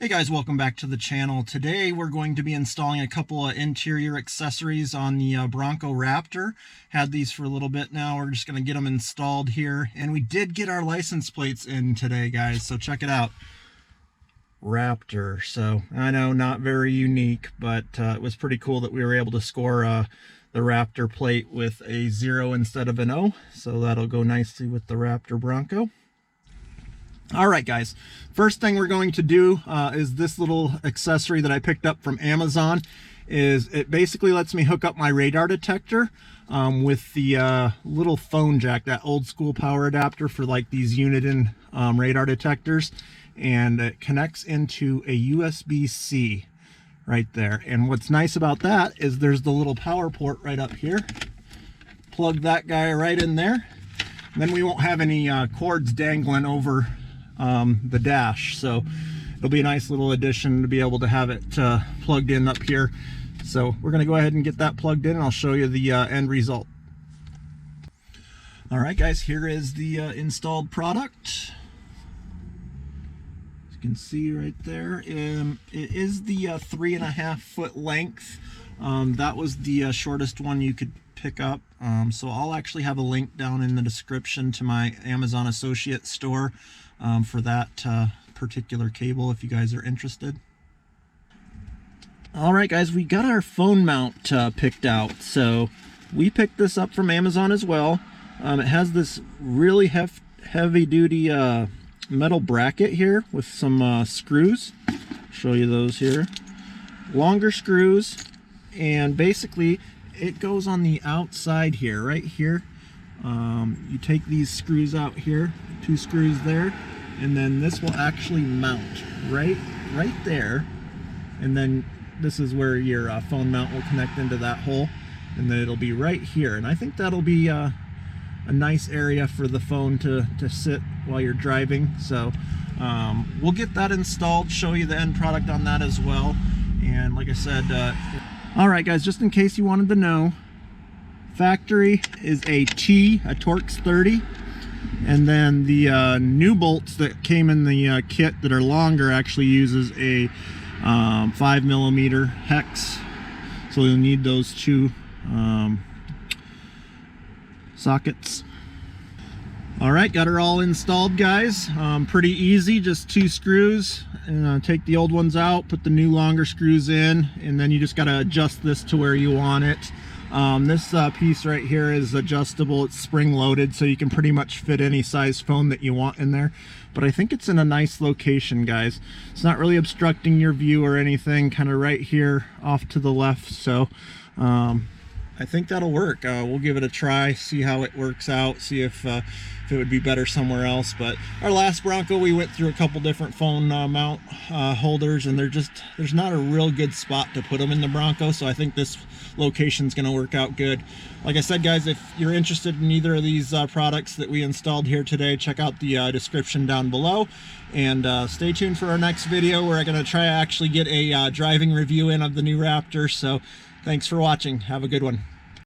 Hey guys, welcome back to the channel. Today we're going to be installing a couple of interior accessories on the Bronco Raptor. Had these for a little bit now. We're just going to get them installed here. And we did get our license plates in today, guys, so check it out. Raptor. So I know, not very unique, but it was pretty cool that we were able to score the Raptor plate with a 0 instead of an O. So that'll go nicely with the Raptor Bronco. All right, guys, first thing we're going to do is this little accessory that I picked up from Amazon. It basically lets me hook up my radar detector with the little phone jack, that old school power adapter for like these Uniden radar detectors, and it connects into a USB-C right there. And what's nice about that is there's the little power port right up here. Plug that guy right in there. Then we won't have any cords dangling over the dash, so it'll be a nice little addition to be able to have it plugged in up here. So we're going to go ahead and get that plugged in, and I'll show you the end result. All right, guys, here is the installed product. As you can see right there, it is the 3.5 foot length. That was the shortest one you could pick up. So I'll actually have a link down in the description to my Amazon associate store for that particular cable if you guys are interested. All right, guys, we got our phone mount picked out. So we picked this up from Amazon as well. It has this really heavy duty metal bracket here with some screws. Show you those here. Longer screws, and basically it goes on the outside here, right here. You take these screws out here, 2 screws there, and then this will actually mount right there. And then this is where your phone mount will connect into that hole, and then it'll be right here. And I think that'll be a nice area for the phone to sit while you're driving. So we'll get that installed, show you the end product on that as well. And like I said, all right, guys, just in case you wanted to know, factory is a T, a Torx 30, and then the new bolts that came in the kit that are longer actually uses a 5mm hex, so you'll need those 2 sockets. All right, got her all installed, guys. Pretty easy, just 2 screws, and take the old ones out, put the new longer screws in, and then you just got to adjust this to where you want it. This piece right here is adjustable. It's spring loaded, so you can pretty much fit any size phone that you want in there. But I think it's in a nice location, guys. It's not really obstructing your view or anything, kind of right here off to the left. So I think that'll work. We'll give it a try, see how it works out, see if it would be better somewhere else. But our last Bronco, we went through a couple different phone mount holders, and there's not a real good spot to put them in the Bronco, so I think this location's going to work out good. Like I said, guys, if you're interested in either of these products that we installed here today, check out the description down below, and stay tuned for our next video where I'm going to try to actually get a driving review in of the new Raptor. So thanks for watching. Have a good one.